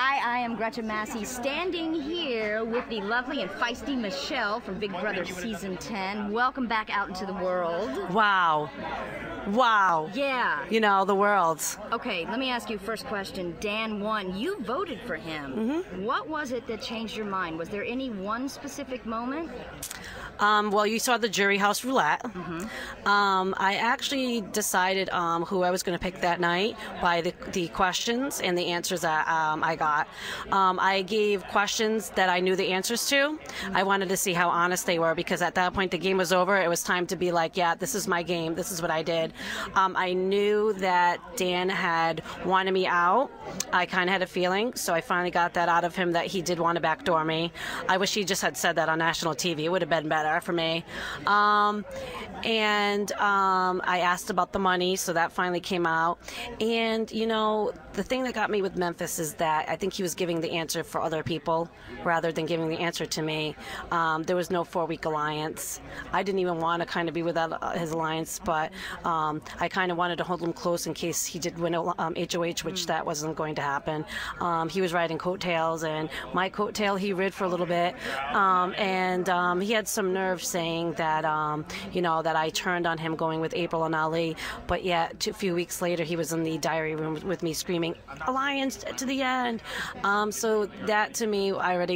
Hi, I am Gretchen Massey, standing here with the lovely and feisty Michelle from Big Brother Season 10. Welcome back out into the world. Wow. Wow. Yeah. You know, the world. Okay, let me ask you first question. Dan won. You voted for him. Mm-hmm. What was it that changed your mind? Was there any one specific moment? Well, you saw the jury house roulette. Mm-hmm. I actually decided who I was going to pick that night by the questions and the answers that I got. I gave questions that I knew the answers to. Mm-hmm. I wanted to see how honest they were, because at that point the game was over. It was time to be like, yeah, this is my game. This is what I did. I knew that Dan had wanted me out. I kind of had a feeling, so I finally got that out of him, that he did want to backdoor me. I wish he just had said that on national TV. It would have been better for me. I asked about the money, so that finally came out. And, you know, the thing that got me with Memphis is that I think he was giving the answer for other people rather than giving the answer to me. There was no 4-week alliance. I didn't even want to kind of be without his alliance, but I kind of wanted to hold him close in case he did win HOH, which that wasn't going to happen. He was riding coattails, and my coattail he rid for a little bit. He had some nerve saying that, you know, that I turned on him going with April and Ali, but yet a few weeks later he was in the diary room with me screaming, "Alliance to the end." So that to me, I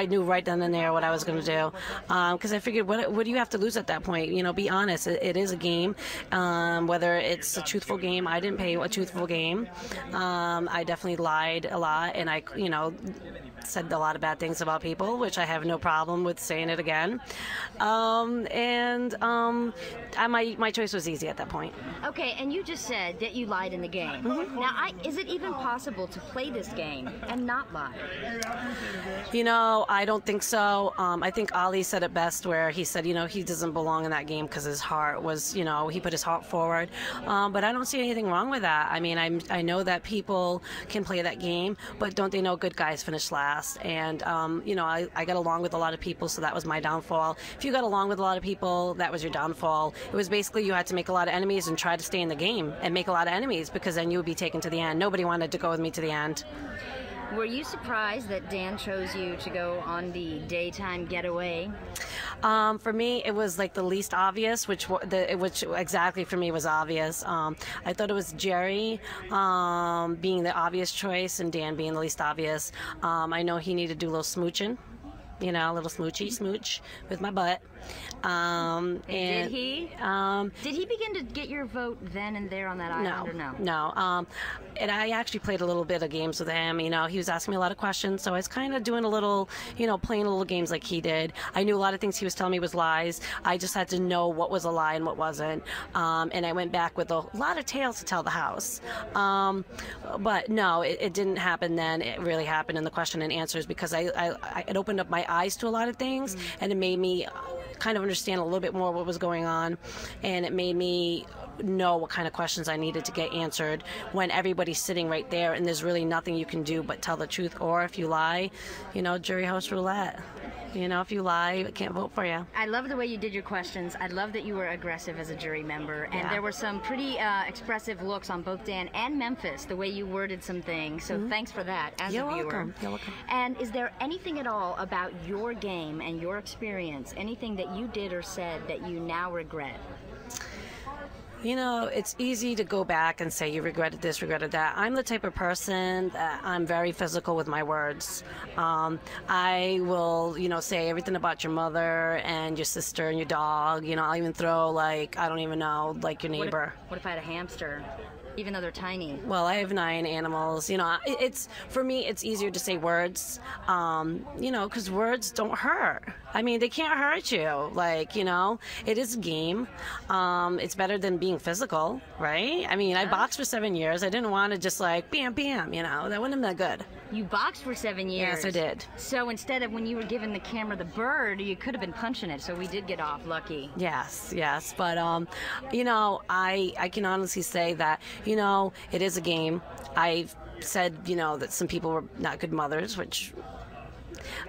knew right then and there what I was going to do, because I figured, what do you have to lose at that point? You know, be honest. It is a game. Whether it's a truthful game, I didn't play a truthful game. I definitely lied a lot, and I, you know, said a lot of bad things about people, which I have no problem with saying it again. My choice was easy at that point. Okay, and you just said that you lied in the game. Mm-hmm. Now, is it even possible to play this game and not lie? You know, I don't think so. I think Ali said it best, where he said, you know, he doesn't belong in that game because his heart was, you know, he put his heart forward. But I don't see anything wrong with that. I mean, I know that people can play that game, but don't they know good guys finish last? And, you know, I got along with a lot of people, so that was my downfall. If you got along with a lot of people, that was your downfall. It was basically you had to make a lot of enemies and try to stay in the game and make a lot of enemies, because then you would be taken to the end. Nobody wanted to go with me to the end. Were you surprised that Dan chose you to go on the daytime getaway? For me, it was like the least obvious, which exactly for me was obvious. I thought it was Jerry being the obvious choice and Dan being the least obvious. I know he needed to do a little smooching. You know, a little smooch with my butt. And did he? Did he begin to get your vote then and there on that island, or no? No. And I actually played a little bit of games with him. You know, he was asking me a lot of questions, so I was kind of doing a little, you know, playing little games like he did. I knew a lot of things he was telling me was lies. I just had to know what was a lie and what wasn't. And I went back with a lot of tales to tell the house. But no, it didn't happen then. It really happened in the question and answers, because it opened up my eyes to a lot of things, and it made me kind of understand a little bit more what was going on, and it made me know what kind of questions I needed to get answered when everybody's sitting right there and there's really nothing you can do but tell the truth. Or if you lie, you know, jury house roulette. You know, if you lie, I can't vote for you. I love the way you did your questions. I love that you were aggressive as a jury member. And there were some pretty expressive looks on both Dan and Memphis, the way you worded some things. So thanks for that as a viewer. Welcome. You're welcome. And is there anything at all about your game and your experience, anything that you did or said that you now regret? You know, it's easy to go back and say you regretted this, regretted that. I'm the type of person that I'm very physical with my words. I will, you know, say everything about your mother and your sister and your dog. You know, I'll even throw, like, I don't even know, like your neighbor. What if I had a hamster? Even though they're tiny. Well, I have 9 animals. You know, it's for me, it's easier to say words, you know, because words don't hurt. I mean, they can't hurt you. Like, you know, it is a game. It's better than being physical, right? I mean, I boxed for 7 years. I didn't want to just like, bam, bam, you know, that wouldn't have been that good. You boxed for 7 years? Yes, I did. So instead of when you were giving the camera the bird, you could have been punching it, so we did get off lucky. Yes. But, you know, I can honestly say that, you know, it is a game. I've said, you know, that some people were not good mothers, which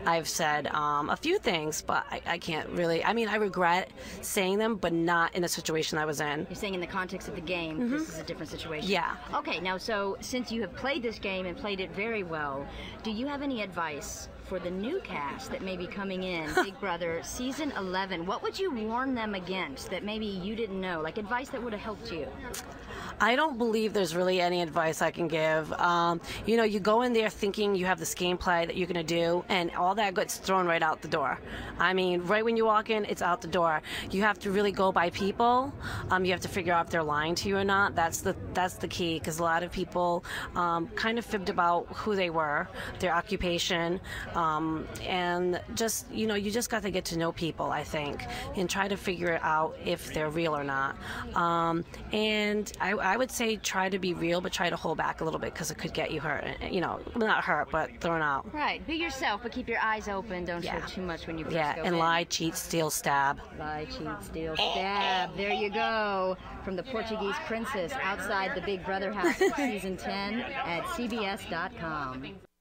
I've said a few things, but I can't really. I mean, I regret saying them, but not in the situation I was in. You're saying in the context of the game, this is a different situation. Yeah. Okay, now so since you have played this game and played it very well, do you have any advice for the new cast that may be coming in, Big Brother Season 11? What would you warn them against that maybe you didn't know? Like advice that would have helped you? I don't believe there's really any advice I can give. You know, you go in there thinking you have this gameplay that you're going to do, and all that gets thrown right out the door. I mean, right when you walk in, it's out the door. You have to really go by people. You have to figure out if they're lying to you or not. That's the key, because a lot of people kind of fibbed about who they were, their occupation, and just, you know, you just got to get to know people, I think, and try to figure out if they're real or not. And I would say try to be real, but try to hold back a little bit, because it could get you hurt. You know, not hurt, but thrown out. Right. Be yourself, but keep your eyes open. Don't show too much when you first go and in. lie, cheat, steal, stab. Lie, cheat, steal, stab. There you go. From the Portuguese Princess outside the Big Brother house for Season 10 at CBS.com.